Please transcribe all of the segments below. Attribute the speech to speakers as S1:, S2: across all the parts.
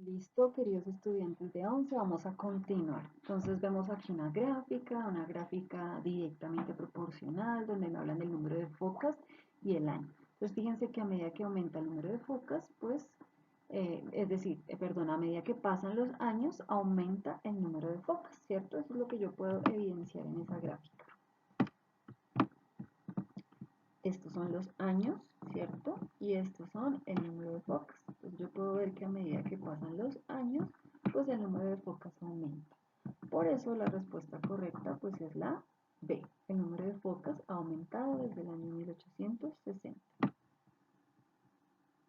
S1: Listo, queridos estudiantes de 11, vamos a continuar. Entonces vemos aquí una gráfica directamente proporcional, donde me hablan del número de focas y el año. Entonces fíjense que a medida que aumenta el número de focas, pues, a medida que pasan los años, aumenta el número de focas, ¿cierto? Eso es lo que yo puedo evidenciar en esa gráfica. Estos son los años, ¿cierto? Y estos son el número de focas. Entonces yo puedo ver que a medida que pasan los años, pues el número de focas aumenta. Por eso la respuesta correcta pues es la B. El número de focas ha aumentado desde el año 1860.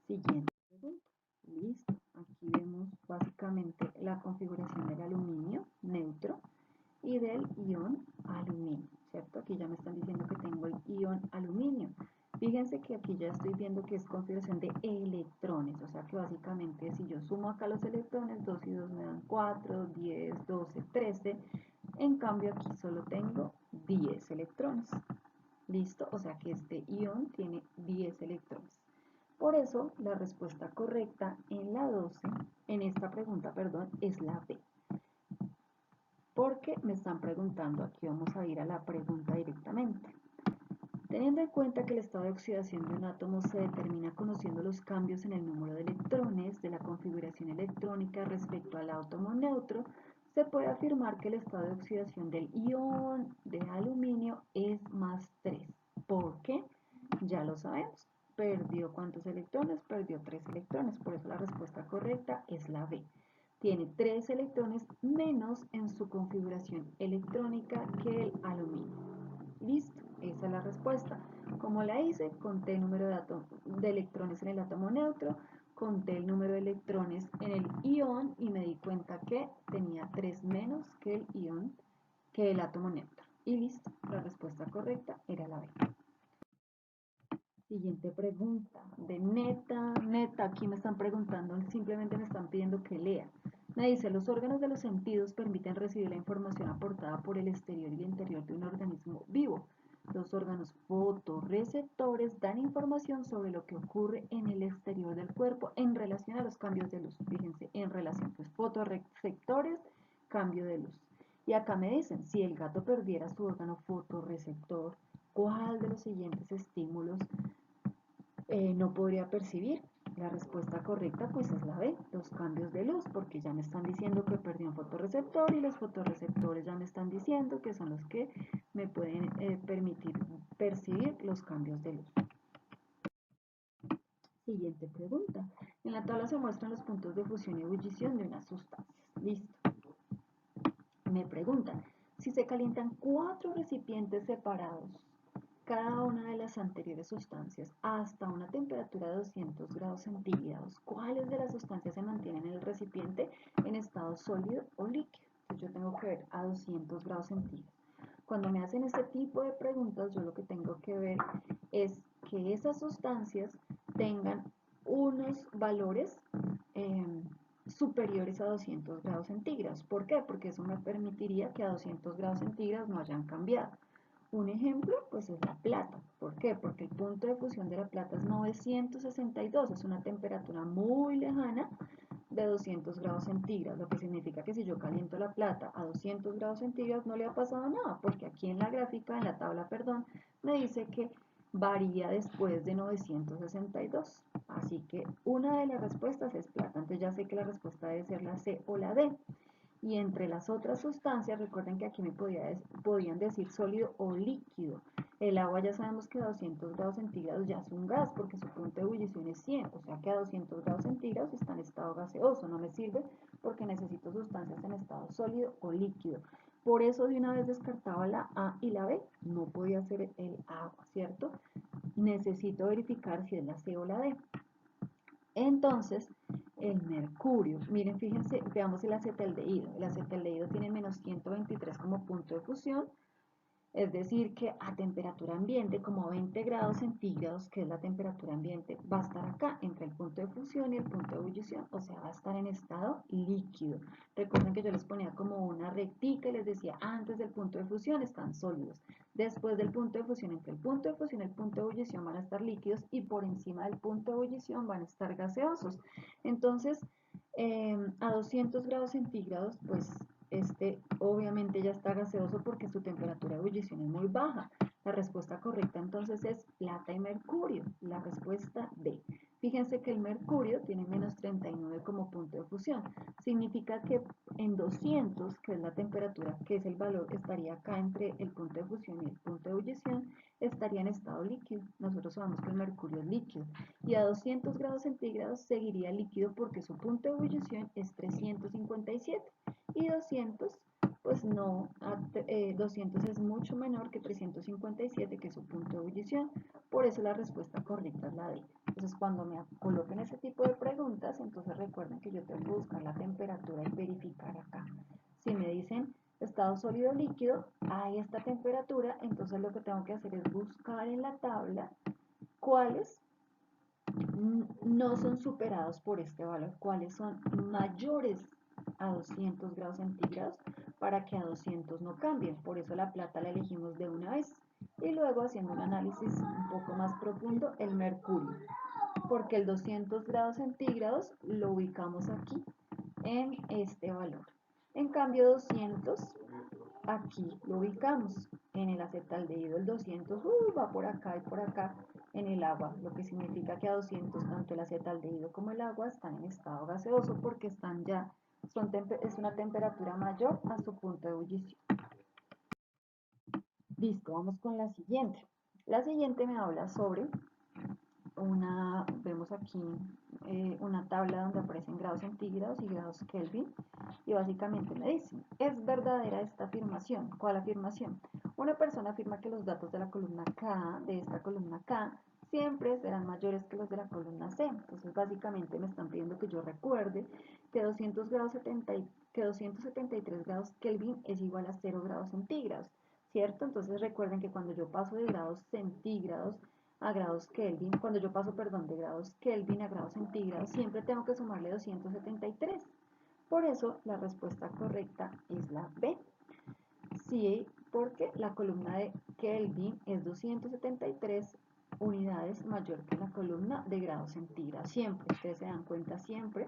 S1: Siguiente pregunta. Listo. Aquí vemos básicamente la configuración del aluminio neutro y del ion aluminio, ¿cierto? Aquí ya me están diciendo que tengo el ion aluminio. Fíjense que aquí ya estoy viendo que es configuración de electrones, o sea que básicamente si yo sumo acá los electrones, 2 y 2 me dan 4, 10, 12, 13. En cambio aquí solo tengo 10 electrones. ¿Listo? O sea que este ion tiene 10 electrones. Por eso la respuesta correcta en la 12, en esta pregunta, perdón, es la B. Porque me están preguntando, aquí vamos a ir a la pregunta directamente. Teniendo en cuenta que el estado de oxidación de un átomo se determina conociendo los cambios en el número de electrones de la configuración electrónica respecto al átomo neutro, se puede afirmar que el estado de oxidación del ion de aluminio es +3. ¿Por qué? Ya lo sabemos. ¿Perdió cuántos electrones? Perdió 3 electrones. Por eso la respuesta correcta es la B. Tiene 3 electrones menos en su configuración electrónica que el aluminio. Listo, esa es la respuesta. ¿Cómo la hice? Conté el número de electrones en el átomo neutro, conté el número de electrones en el ion y me di cuenta que tenía 3 menos que el ion, que el átomo neutro. Y listo, la respuesta correcta era la B. Siguiente pregunta, de neta, aquí me están preguntando, simplemente me están pidiendo que lea. Me dice, los órganos de los sentidos permiten recibir la información aportada por el exterior y el interior de un organismo vivo. Los órganos fotorreceptores dan información sobre lo que ocurre en el exterior del cuerpo en relación a los cambios de luz. Fíjense, en relación, pues fotorreceptores, cambio de luz. Y acá me dicen, si el gato perdiera su órgano fotorreceptor, ¿cuál de los siguientes estímulos no podría percibir? La respuesta correcta pues es la B, los cambios de luz, porque ya me están diciendo que perdí un fotorreceptor y los fotorreceptores ya me están diciendo que son los que me pueden permitir percibir los cambios de luz. Siguiente pregunta. En la tabla se muestran los puntos de fusión y ebullición de unas sustancias. Listo. Me preguntan, si se calientan 4 recipientes separados, cada una de las anteriores sustancias hasta una temperatura de 200 grados centígrados, ¿cuáles de las sustancias se mantienen en el recipiente en estado sólido o líquido? Entonces yo tengo que ver a 200 grados centígrados. Cuando me hacen este tipo de preguntas, yo lo que tengo que ver es que esas sustancias tengan unos valores superiores a 200 grados centígrados. ¿Por qué? Porque eso me permitiría que a 200 grados centígrados no hayan cambiado. Un ejemplo, pues es la plata. ¿Por qué? Porque el punto de fusión de la plata es 962, es una temperatura muy lejana de 200 grados centígrados, lo que significa que si yo caliento la plata a 200 grados centígrados no le ha pasado nada, porque aquí en la gráfica, en la tabla, perdón, me dice que varía después de 962. Así que una de las respuestas es plata. Entonces ya sé que la respuesta debe ser la C o la D. Y entre las otras sustancias, recuerden que aquí me podían decir sólido o líquido. El agua ya sabemos que a 200 grados centígrados ya es un gas porque su punto de ebullición es 100, o sea que a 200 grados centígrados está en estado gaseoso, no me sirve porque necesito sustancias en estado sólido o líquido. Por eso de una vez descartaba la A y la B, no podía ser el agua, ¿cierto? Necesito verificar si es la C o la D. Entonces, el mercurio, miren, fíjense, veamos el acetaldehído. El acetaldehído tiene menos 123 como punto de fusión Es decir, que a temperatura ambiente, como 20 grados centígrados, que es la temperatura ambiente, va a estar acá, entre el punto de fusión y el punto de ebullición, o sea, va a estar en estado líquido. Recuerden que yo les ponía como una rectica y les decía, antes del punto de fusión están sólidos, después del punto de fusión, entre el punto de fusión y el punto de ebullición van a estar líquidos y por encima del punto de ebullición van a estar gaseosos. Entonces, a 200 grados centígrados, pues obviamente ya está gaseoso porque su temperatura de ebullición es muy baja. La respuesta correcta entonces es plata y mercurio, la respuesta D. Fíjense que el mercurio tiene menos 39 como punto de fusión. Significa que en 200, que es la temperatura, que es el valor, estaría acá entre el punto de fusión y el punto de ebullición, estaría en estado líquido. Nosotros sabemos que el mercurio es líquido. Y a 200 grados centígrados seguiría líquido porque su punto de ebullición es 357 y 200 pues no, 200 es mucho menor que 357 que es su punto de ebullición, por eso la respuesta correcta es la D. Entonces cuando me coloquen ese tipo de preguntas, entonces recuerden que yo tengo que buscar la temperatura y verificar acá. Si me dicen estado sólido líquido, a esta temperatura, entonces lo que tengo que hacer es buscar en la tabla cuáles no son superados por este valor, cuáles son mayores a 200 grados centígrados para que a 200 no cambien. Por eso la plata la elegimos de una vez. Y luego haciendo un análisis un poco más profundo, el mercurio. Porque el 200 grados centígrados lo ubicamos aquí en este valor. En cambio 200 aquí lo ubicamos en el acetaldehído. El 200 va por acá y por acá en el agua, lo que significa que a 200 tanto el acetaldehído como el agua están en estado gaseoso porque están ya, es una temperatura mayor a su punto de ebullición. Listo, vamos con la siguiente. La siguiente me habla sobre vemos aquí una tabla donde aparecen grados centígrados y grados Kelvin y básicamente me dicen, ¿es verdadera esta afirmación? ¿Cuál afirmación? Una persona afirma que los datos de la columna K, de esta columna K, siempre serán mayores que los de la columna C. Entonces básicamente me están pidiendo que yo recuerde que 273 grados Kelvin es igual a 0 grados centígrados, ¿cierto? Entonces recuerden que cuando yo paso de grados centígrados a grados Kelvin, cuando yo paso, perdón, de grados Kelvin a grados centígrados, siempre tengo que sumarle 273. Por eso la respuesta correcta es la B. Sí, porque la columna de Kelvin es 273 unidades mayor que la columna de grados centígrados. Siempre, ustedes se dan cuenta siempre.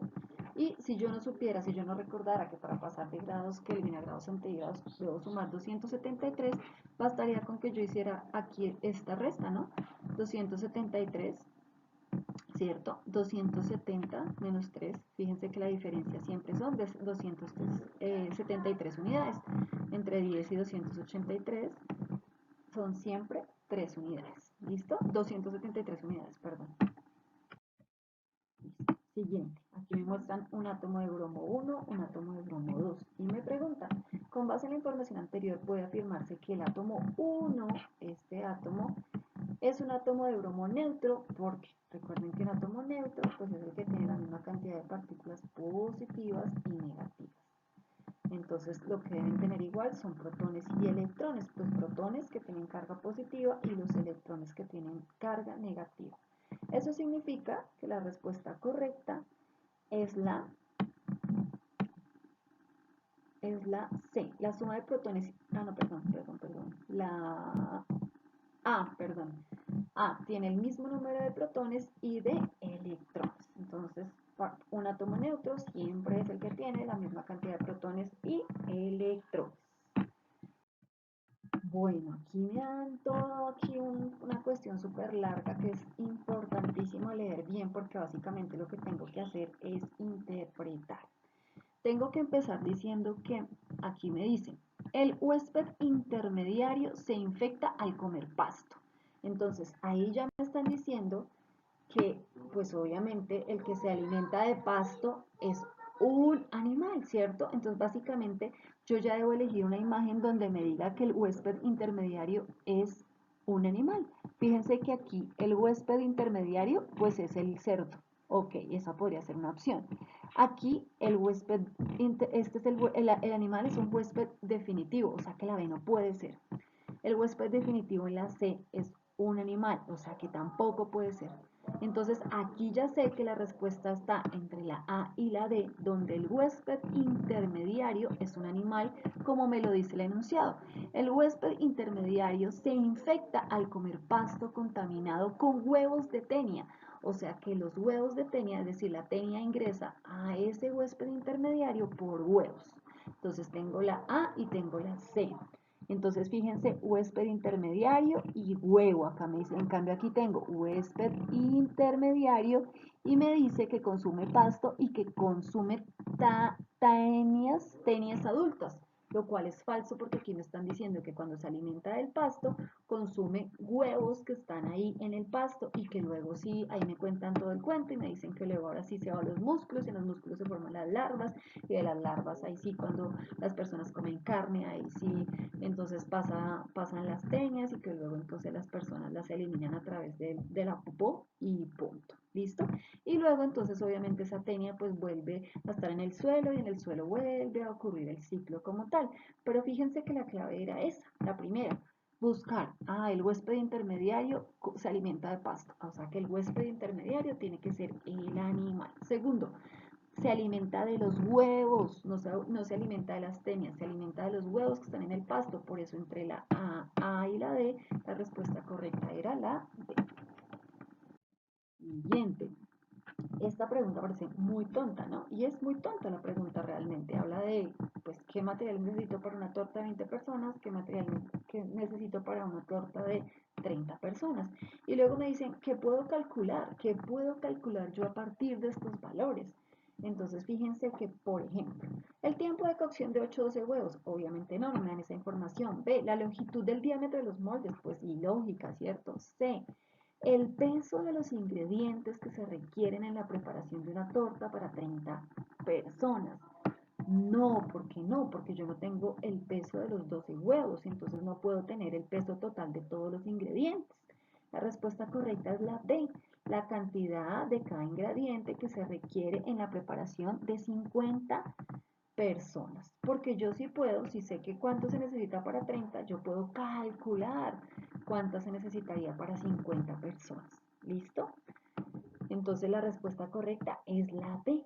S1: Y si yo no supiera, si yo no recordara que para pasar de grados Kelvin a grados centígrados debo sumar 273, bastaría con que yo hiciera aquí esta resta, ¿no? 273, ¿cierto? 270 menos 3, fíjense que la diferencia siempre son de 273 unidades. Entre 10 y 283 son siempre 3 unidades. ¿Listo? 273 unidades, perdón. Listo. Siguiente. Aquí me muestran un átomo de bromo 1, un átomo de bromo 2. Y me preguntan, con base en la información anterior, puede afirmarse que el átomo 1, este átomo, es un átomo de bromo neutro, porque recuerden que un átomo neutro pues es el que tiene la misma cantidad de partículas positivas y negativas. Entonces lo que deben tener igual son protones y electrones, los protones que tienen carga positiva y los electrones que tienen carga negativa. Eso significa que la respuesta correcta es la C, la suma de protones, A tiene el mismo número de protones y de electrones. Entonces, un átomo neutro siempre es el que tiene la misma cantidad de protones y electrones. Bueno, aquí me dan todo una cuestión súper larga que es importantísimo leer bien porque básicamente lo que tengo que hacer es interpretar. Tengo que empezar diciendo que aquí me dicen, el huésped intermediario se infecta al comer pasto. Entonces ahí ya me están diciendo que pues obviamente el que se alimenta de pasto es un animal, ¿cierto? Entonces básicamente yo ya debo elegir una imagen donde me diga que el huésped intermediario es un animal. Fíjense que aquí el huésped intermediario pues es el cerdo. Ok, esa podría ser una opción. Aquí el huésped, este es el animal es un huésped definitivo, o sea que la B no puede ser. El huésped definitivo en la C es un animal, o sea que tampoco puede ser. Entonces aquí ya sé que la respuesta está entre la A y la D, donde el huésped intermediario es un animal, como me lo dice el enunciado. El huésped intermediario se infecta al comer pasto contaminado con huevos de tenia. O sea que los huevos de tenia, es decir, la tenia ingresa a ese huésped intermediario por huevos. Entonces tengo la A y tengo la C. Entonces fíjense, huésped intermediario y huevo. Acá me dice, en cambio aquí tengo huésped intermediario y me dice que consume pasto y que consume tenias adultas, lo cual es falso porque aquí me están diciendo que cuando se alimenta del pasto consume huevos que están ahí en el pasto y que luego sí, ahí me cuentan todo el cuento y me dicen que luego ahora sí se van los músculos y en los músculos se forman las larvas y de las larvas ahí sí cuando las personas comen carne, ahí sí entonces pasan las teñas y que luego entonces las personas las eliminan a través de la popó y punto, ¿listo? Y luego entonces obviamente esa teña pues vuelve a estar en el suelo y en el suelo vuelve a ocurrir el ciclo como tal. Pero fíjense que la clave era esa, la primera, buscar, el huésped intermediario se alimenta de pasto, o sea que el huésped intermediario tiene que ser el animal. Segundo, se alimenta de los huevos, no se alimenta de las teñas, se alimenta de los huevos que están en el pasto, por eso entre la A y la D, la respuesta correcta era la D. Siguiente. Esta pregunta parece muy tonta, ¿no? Y es muy tonta la pregunta realmente. Habla de, pues, qué material necesito para una torta de 20 personas, qué material necesito para una torta de 30 personas. Y luego me dicen, ¿qué puedo calcular yo a partir de estos valores? Entonces, fíjense que, por ejemplo, el tiempo de cocción de 8 o 12 huevos, obviamente no me dan esa información. B, la longitud del diámetro de los moldes, pues ilógica, ¿cierto? C, el peso de los ingredientes que se requieren en la preparación de una torta para 30 personas. No, ¿por qué no? Porque yo no tengo el peso de los 12 huevos, entonces no puedo tener el peso total de todos los ingredientes. La respuesta correcta es la D, la cantidad de cada ingrediente que se requiere en la preparación de 50 personas. Porque yo sí puedo, si sé que cuánto se necesita para 30, yo puedo calcular cuánto se necesitaría para 50 personas. ¿Listo? Entonces la respuesta correcta es la D.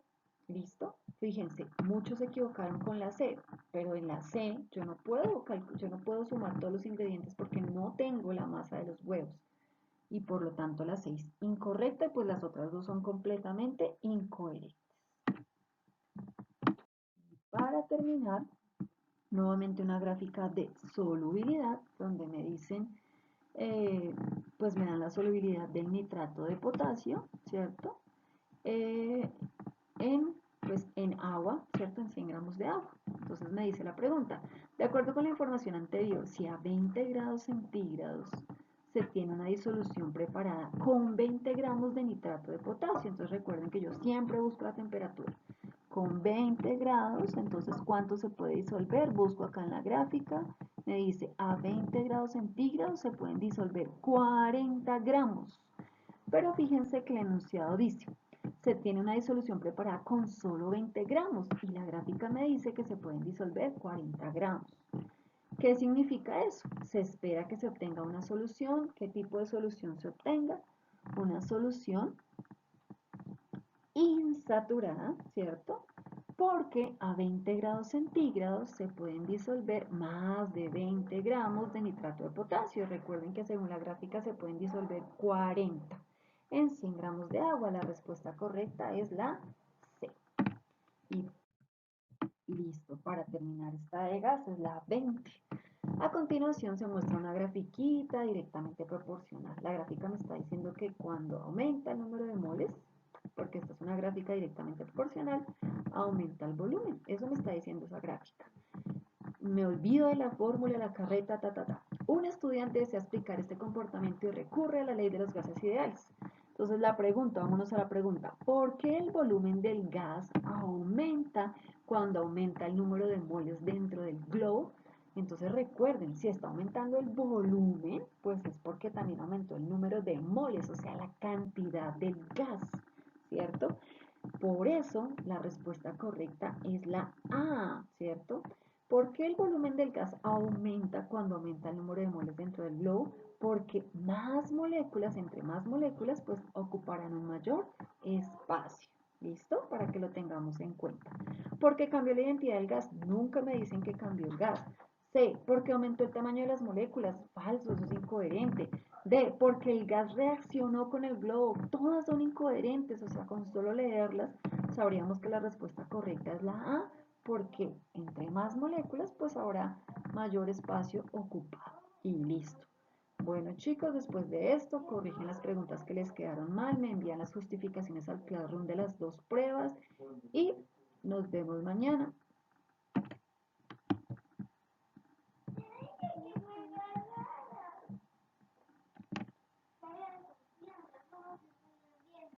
S1: ¿Listo? Fíjense, muchos se equivocaron con la C, pero en la C yo no puedo sumar todos los ingredientes porque no tengo la masa de los huevos. Y por lo tanto la C es incorrecta y pues las otras dos son completamente incoherentes. Para terminar, nuevamente una gráfica de solubilidad donde me dicen, pues me dan la solubilidad del nitrato de potasio, ¿cierto? Eh, en agua, ¿cierto? En 100 gramos de agua. Entonces me dice la pregunta, de acuerdo con la información anterior, si a 20 grados centígrados se tiene una disolución preparada con 20 gramos de nitrato de potasio, entonces recuerden que yo siempre busco la temperatura. Con 20 grados, entonces ¿cuánto se puede disolver? Busco acá en la gráfica, me dice a 20 grados centígrados se pueden disolver 40 gramos. Pero fíjense que el enunciado dice, se tiene una disolución preparada con solo 20 gramos y la gráfica me dice que se pueden disolver 40 gramos. ¿Qué significa eso? Se espera que se obtenga una solución. ¿Qué tipo de solución se obtenga? Una solución insaturada, ¿cierto? Porque a 20 grados centígrados se pueden disolver más de 20 gramos de nitrato de potasio. Recuerden que según la gráfica se pueden disolver 40 en 100 gramos de agua. La respuesta correcta es la C. Y listo, para terminar esta de gas es la 20. A continuación se muestra una grafiquita directamente proporcional. La gráfica me está diciendo que cuando aumenta el número de moles, porque esta es una gráfica directamente proporcional, aumenta el volumen. Eso me está diciendo esa gráfica. Me olvido de la fórmula, la carreta, Un estudiante desea explicar este comportamiento y recurre a la ley de los gases ideales. Entonces la pregunta, vámonos a la pregunta, ¿por qué el volumen del gas aumenta cuando aumenta el número de moles dentro del globo? Entonces recuerden, si está aumentando el volumen, pues es porque también aumentó el número de moles, o sea, la cantidad del gas, ¿cierto? Por eso la respuesta correcta es la A, ¿cierto? ¿Por qué el volumen del gas aumenta cuando aumenta el número de moles dentro del globo? Porque más moléculas, entre más moléculas, pues ocuparán un mayor espacio. ¿Listo? Para que lo tengamos en cuenta. ¿Por qué cambió la identidad del gas? Nunca me dicen que cambió el gas. C, porque aumentó el tamaño de las moléculas. Falso, eso es incoherente. D, porque el gas reaccionó con el globo. Todas son incoherentes, o sea, con solo leerlas sabríamos que la respuesta correcta es la A, porque entre más moléculas, pues habrá mayor espacio ocupado. Y listo. Bueno chicos, después de esto, corrigen las preguntas que les quedaron mal, me envían las justificaciones al Classroom de las dos pruebas y nos vemos mañana.